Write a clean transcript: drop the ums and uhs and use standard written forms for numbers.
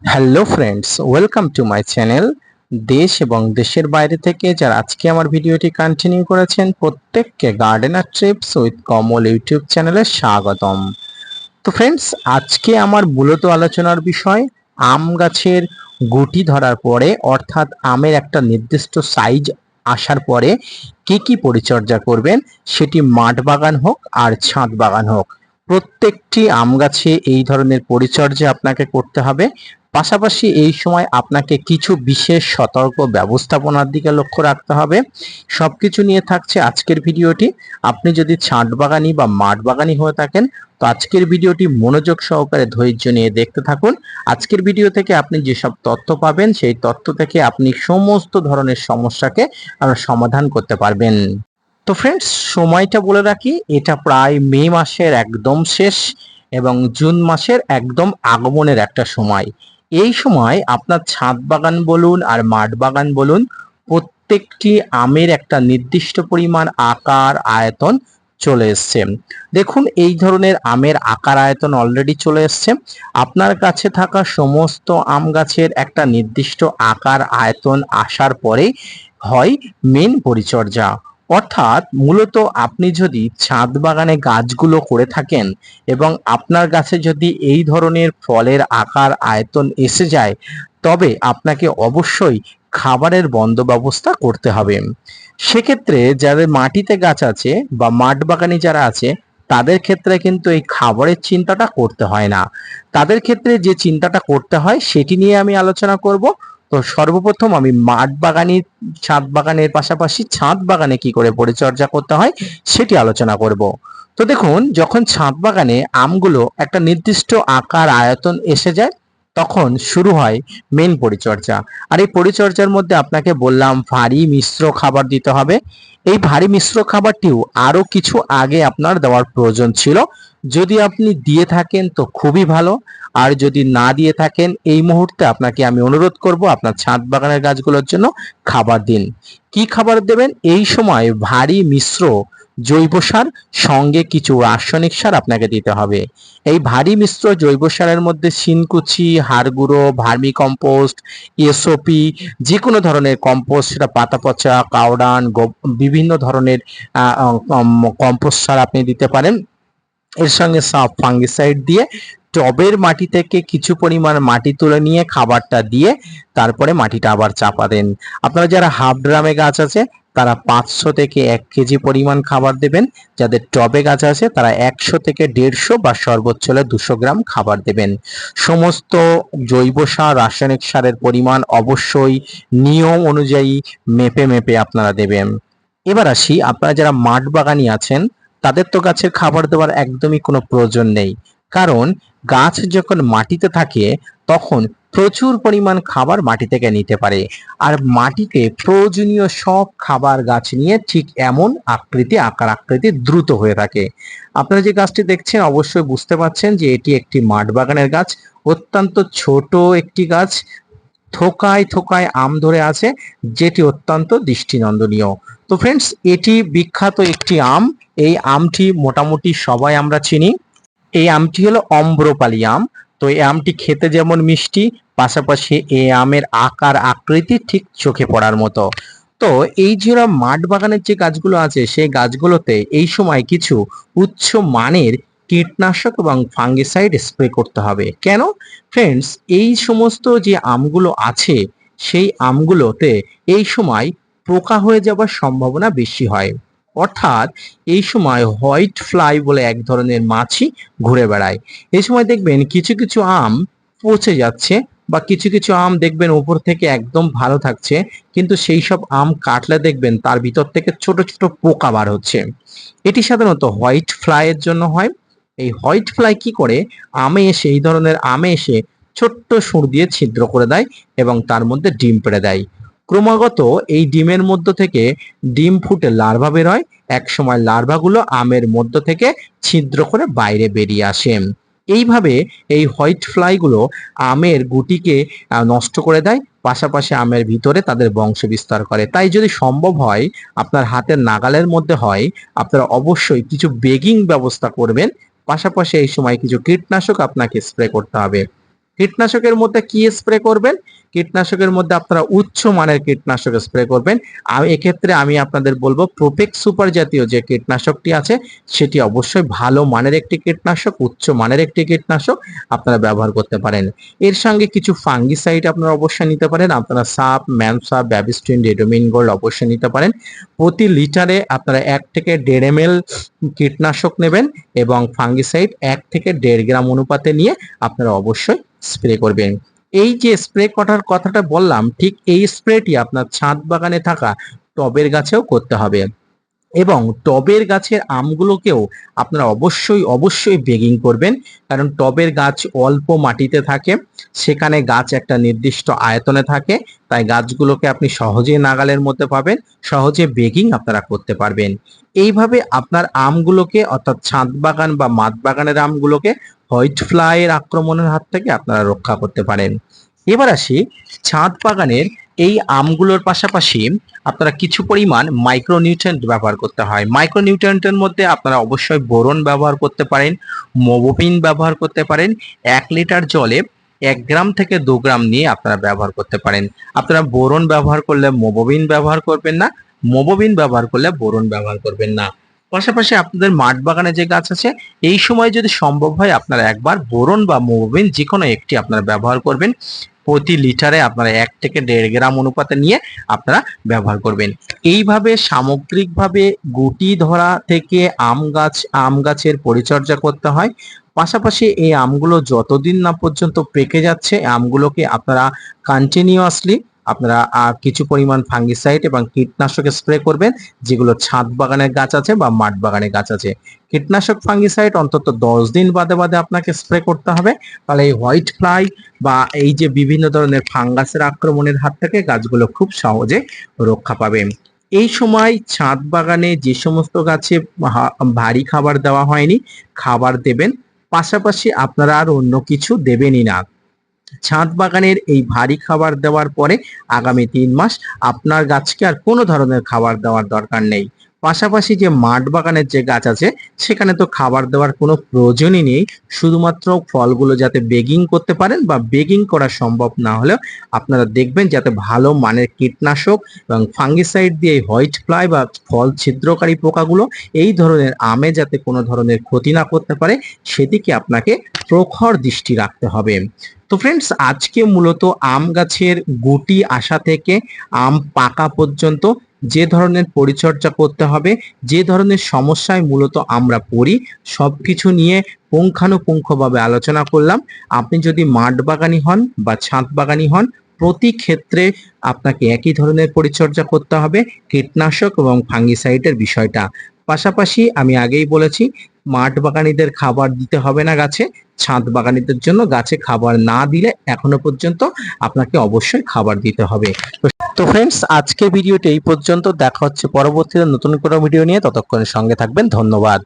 Hello friends, welcome to my channel. দেশ এবং দেশের বাইরে থেকে যারা আজকে আমার ভিডিওটি কন্টিনিউ করেছেন প্রত্যেককে gardener TRIPS with Kamal YouTube চ্যানেলে স্বাগতম। তো ফ্রেন্ডস, আজকে আমার মূলত আলোচনার বিষয় আম গাছের গুটি ধরার পরে অর্থাৎ আমের একটা নির্দিষ্ট সাইজ আসার পরে কি কি পরিচর্যা করবেন, সেটি মাঠ বাগান হোক আর ছাদ বাগান হোক, প্রত্যেকটি আম গাছে এই ধরনের পরিচর্যা আপনাকে করতে হবে। পাশাপাশি এই সময় আপনাকে কিছু বিশেষ সতর্ক ব্যবস্থাপনার দিকে লক্ষ্য রাখতে হবে। সবকিছু নিয়ে থাকছে আজকের ভিডিওটি। আপনি যদি ছাদ বাগানি বা মাঠ বাগানি হয়ে থাকেন, তো আজকের ভিডিওটি মনোযোগ সহকারে ধৈর্য নিয়ে দেখতে থাকুন। আজকের ভিডিও থেকে আপনি যেসব তথ্য পাবেন সেই তথ্য থেকে আপনি সমস্ত ধরনের সমস্যাকে সমাধান করতে পারবেন। তো ফ্রেন্ডস, সময়টা বলে রাখি, এটা প্রায় মে মাসের একদম শেষ এবং জুন মাসের একদম আগমনের একটা সময়। এই সময় আপনার ছাদ বাগান বলুন আর মাঠ বাগান বলুন, প্রত্যেকটি আমের একটা নির্দিষ্ট পরিমাণ আকার আয়তন চলে এসছে। দেখুন, এই ধরনের আমের আকার আয়তন অলরেডি চলে এসছে। আপনার কাছে থাকা সমস্ত আম গাছের একটা নির্দিষ্ট আকার আয়তন আসার পরেই হয় মেন পরিচর্যা। অর্থাৎ মূলত আপনি যদি ছাদ বাগানে গাছগুলো করে থাকেন এবং আপনার গাছে যদি এই ধরনের ফলের আকার আয়তন এসে যায়, তবে আপনাকে অবশ্যই খাবারের বন্দোবস্ত করতে হবে। সেক্ষেত্রে যাদের মাটিতে গাছ আছে বা মাঠ বাগানে যারা আছে, তাদের ক্ষেত্রে কিন্তু এই খাবারের চিন্তাটা করতে হয় না। তাদের ক্ষেত্রে যে চিন্তাটা করতে হয় সেটি নিয়ে আমি আলোচনা করব। তো সর্বপ্রথম আমি মাঠ বাগানি ছাদ বাগানের পাশাপাশি ছাদ বাগানে কি করে পরিচর্যা করতে হয় সেটি আলোচনা করব। তো দেখুন, যখন ছাদ বাগানে আমগুলো একটা নির্দিষ্ট আকার আয়তন এসে যায়, তখন শুরু হয় মেন পরিচর্যা। আর এই পরিচর্যার মধ্যে আপনাকে বললাম ভারী মিশ্র খাবার দিতে হবে। এই ভারী মিশ্র খাবারটিও আরো কিছু আগে আপনার দেওয়ার প্রয়োজন ছিল। যদি আপনি দিয়ে থাকেন তো খুবই ভালো, আর যদি না দিয়ে থাকেন এই মুহূর্তে আপনাকে আমি অনুরোধ করব আপনার ছাদ বাগানের গাছগুলোর জন্য খাবার দিন। কি খাবার দেবেন? এই সময় ভারী মিশ্র জৈব সার সঙ্গে কিছু রাসায়নিক সার আপনাকে দিতে হবে। এই ভারী মিশ্র জৈব সারের মধ্যে শিনকুচি, হাড় গুঁড়ো, ভার্মি কম্পোস্ট, এসওপি, যে কোনো ধরনের কম্পোস্ট, সেটা পাতা পচা, কাউডান, বিভিন্ন ধরনের কম্পোস্ট সার আপনি দিতে পারেন। এর সঙ্গে সাব ফাঙ্গিসাইড দিয়ে টবের মাটি থেকে কিছু পরিমাণ মাটি তুলে নিয়ে খাবারটা দিয়ে তারপরে মাটিটা আবার চাপা দেন। আপনারা যারা হাফ ড্রামে গাছ আছে তারা 500 থেকে 1 কেজি পরিমাণ খাবার দেবেন। যাদের টবে গাছ আছে তারা 100 থেকে 150 বা সর্বোচ্চ হলে 200 গ্রাম খাবার দেবেন। সমস্ত জৈব সার রাসায়নিক সারের পরিমাণ অবশ্যই নিয়ম অনুযায়ী মেপে মেপে আপনারা দেবেন। এবার আসি, আপনারা যারা মাঠ বাগানি আছেন তাদের তো গাছের খাবার দেওয়ার একদমই কোনো প্রয়োজন নেই। কারণ গাছ যখন মাটিতে থাকে তখন প্রচুর পরিমাণ খাবার মাটি থেকে নিতে পারে। আর মাটিতে প্রয়োজনীয় সব খাবার গাছ নিয়ে ঠিক এমন আকার আকৃতি দ্রুত হয়ে থাকে। আপনারা যে গাছটি দেখছেন অবশ্যই বুঝতে পারছেন যে এটি একটি মাঠ বাগানের গাছ। অত্যন্ত ছোট একটি গাছ, থোকায় থোকায় আম ধরে আছে, যেটি অত্যন্ত দৃষ্টিনন্দনীয়। তো ফ্রেন্ডস, এটি বিখ্যাত একটি আম। এই আমটি মোটামুটি সবাই আমরা চিনি। এই আমটি হলো অম্রপালি আম। তো এই আমটি খেতে যেমন মিষ্টি, পাশাপাশি এই আমের আকার আকৃতি ঠিক চোখে পড়ার মতো। তো এই যে মাঠ বাগানের যে গাছগুলো আছে সেই গাছগুলোতে এই সময় কিছু উচ্চ মানের কীটনাশক এবং ফাঙ্গিসাইড স্প্রে করতে হবে। কেন? ফ্রেন্ডস, এই সমস্ত যে আমগুলো আছে সেই আমগুলোতে এই সময় পোকা হয়ে যাবার সম্ভাবনা বেশি হয়। অর্থাৎ এই সময় হোয়াইট ফ্লাই বলে এক ধরনের মাছি ঘুরে বেড়ায়। এই সময় দেখবেন কিছু কিছু আম পচে যাচ্ছে, বা কিছু কিছু আম দেখবেন উপর থেকে একদম ভালো থাকছে, কিন্তু সেই সব আম কাটলে দেখবেন তার ভিতর থেকে ছোট ছোট পোকা বার হচ্ছে। এটি সাধারণত হোয়াইট ফ্লাই এর জন্য হয়। এই হোয়াইট ফ্লাই কি করে? এই ধরনের আমে এসে ছোট্ট সুর দিয়ে ছিদ্র করে দেয় এবং তার মধ্যে ডিম পেড়ে দেয়। ক্রমাগত এই ডিমের মধ্য থেকে ডিম ফুটে লার্ভা বের হয়। একসময় লার্ভাগুলো আমের মধ্য থেকে ছিদ্র করে বাইরে বেরিয়ে আসে। এইভাবে এই হোয়াইট ফ্লাইগুলো আমের গুটিকে নষ্ট করে দেয়, পাশাপাশি আমের ভিতরে তাদের বংশ বিস্তার করে। তাই যদি সম্ভব হয়, আপনার হাতের নাগালের মধ্যে হয়, আপনারা অবশ্যই কিছু বেগিং ব্যবস্থা করবেন। পাশাপাশি এই সময় কিছু কীটনাশক আপনাকে স্প্রে করতে হবে। কীটনাশকের মধ্যে কি স্প্রে করবেন? কীটনাশকের মধ্যে আপনারা উচ্চ মানের কীটনাশক স্প্রে করবেন। এক্ষেত্রে আমি আপনাদের বলবো প্রোপেক্স সুপার জাতীয় যে কীটনাশকটি আছে সেটি অবশ্যই ভালো মানের একটি কীটনাশক, উচ্চ মানের একটি কীটনাশক আপনারা ব্যবহার করতে পারেন। এর সঙ্গে কিছু ফাঙ্গিসাইড আপনারা অবশ্যই নিতে পারেন। আপনারা সাপ, ম্যানসাপ, ব্যাবিস্টিন, রেডোমিন গোল্ড অবশ্যই নিতে পারেন। প্রতি লিটারে আপনারা 1 থেকে 1.5 ml কীটনাশক নেবেন এবং ফাঙ্গিসাইড 1 থেকে 1.5 গ্রাম অনুপাতে নিয়ে আপনারা অবশ্যই স্প্রে করবেন। এই যে স্প্রে করার কথাটা বললাম, ঠিক এই স্প্রেটি আপনার ছাদ বাগানে থাকা টবের গাছেও করতে হবে এবং টবের গাছের আমগুলোকেও আপনারা অবশ্যই বেগিং করবেন, কারণ টবের গাছ অল্প মাটিতে থাকে, সেখানে গাছ একটা নির্দিষ্ট আয়তনে থাকে, তাই গাছগুলোকে আপনি সহজেই নাগালের মধ্যে পাবেন, সহজে বেগিং আপনারা করতে পারবেন। এইভাবে আপনার আমগুলোকে অর্থাৎ ছাদ বাগান বা মাঠ বাগানের আমগুলোকে হোয়াইট ফ্লাই এর আক্রমণের হাত থেকে আপনারা রক্ষা করতে পারেন। এবার আসি ছাদ বাগানের এই আমগুলোর পাশাপাশি আপনারা কিছু পরিমাণ মাইক্রোনিউট্রিয়েন্ট ব্যবহার করতে হয়। মাইক্রোনিউট্রিয়েন্টের মধ্যে আপনারা অবশ্যই বোরন ব্যবহার করতে পারেন, মোবোপিন ব্যবহার করতে পারেন। 1 লিটার জলে 1 গ্রাম থেকে 2 গ্রাম নিয়ে আপনারা ব্যবহার করতে পারেন। আপনারা বোরন ব্যবহার করলে মোবোপিন ব্যবহার করবেন না, মোবোপিন ব্যবহার করলে বোরন ব্যবহার করবেন না। পাশাপাশি আপনাদের মাঠ বাগানে যে গাছ আছে এই সময় যদি সম্ভব হয় আপনারা একবার বোরন বা মোবোপিন যে কোনো একটি আপনারা ব্যবহার করবেন। প্রতি লিটারে আপনারা 1 থেকে 1.5 গ্রাম অনুপাতে নিয়ে আপনারা ব্যবহার করবেন। এইভাবে সামগ্রিকভাবে গুটি ধরা থেকে আম গাছের পরিচর্যা করতে হয়। পাশাপাশি এই আমগুলো যতদিন না পর্যন্ত পেকে যাচ্ছে আমগুলোকে আপনারা কন্টিনিউয়াসলি আপনারা কিছু পরিমাণ ফাঙ্গিসাইড এবং কীটনাশক স্প্রে করবেন, যেগুলো ছাদ বাগানের গাছ আছে বা মাঠ বাগানের গাছ আছে। কীটনাশক ফাঙ্গিসাইড অন্তত 10 দিন বাদে বাদে আপনাকে স্প্রে করতে হবে, তাহলে এই হোয়াইট ফ্লাই বা এই যে বিভিন্ন ধরনের ফাঙ্গাসের আক্রমণের হাত থেকে গাছগুলো খুব সহজে রক্ষা পাবে। এই সময় ছাদ বাগানে যে সমস্ত গাছে ভারী খাবার দেওয়া হয়নি খাবার দেবেন, পাশাপাশি আপনারা আর অন্য কিছু দেবেনই না। ছাদ বাগানের এই ভারী খাবার দেওয়ার পরে আগামী 3 মাস আপনার গাছকে আর কোনো ধরনের খাবার দেওয়ার দরকার নেই। পাশাপাশি যে মাঠ বাগানের যে গাছ আছে সেখানে তো খাবার দেওয়ার কোনো প্রয়োজনই নেই, শুধুমাত্র ফলগুলো যাতে বেগিং করতে পারেন বা বেগিং করা সম্ভব না হলেও আপনারা দেখবেন যাতে ভালো মানের কীটনাশক এবং ফাঙ্গিসাইড দিয়ে হোয়াইট ফ্লাই বা ফল ছিদ্রকারী পোকাগুলো এই ধরনের আমে যাতে কোনো ধরনের ক্ষতি না করতে পারে সেদিকে আপনাকে প্রখর দৃষ্টি রাখতে হবে। তো ফ্রেন্ডস, আজকে মূলত আম গাছের গুটি আসা থেকে আম পাকা পর্যন্ত যে ধরনের পরিচর্যা করতে হবে, যে ধরনের সমস্যায় মূলত আমরা পড়ি, সবকিছু নিয়ে পুঙ্খানুপুঙ্খভাবে আলোচনা করলাম। আপনি যদি মাঠ বাগানি হন বা ছাদ বাগানি হন, প্রতি ক্ষেত্রে আপনাকে একই ধরনের পরিচর্যা করতে হবে, কীটনাশক এবং ফাঙ্গিসাইডের বিষয়টা। পাশাপাশি আমি আগেই বলেছি মাঠ বাগানীদের খাবার দিতে হবে না গাছে, ছাদ বাগানীদের জন্য গাছে খাবার না দিলে এখনো পর্যন্ত আপনাকে অবশ্যই খাবার দিতে হবে। তো ফ্রেন্ডস, আজকের ভিডিওটি এই পর্যন্ত। দেখা হচ্ছে পরবর্তীতে নতুন কোনো ভিডিও নিয়ে, ততক্ষণের সঙ্গে থাকবেন। ধন্যবাদ।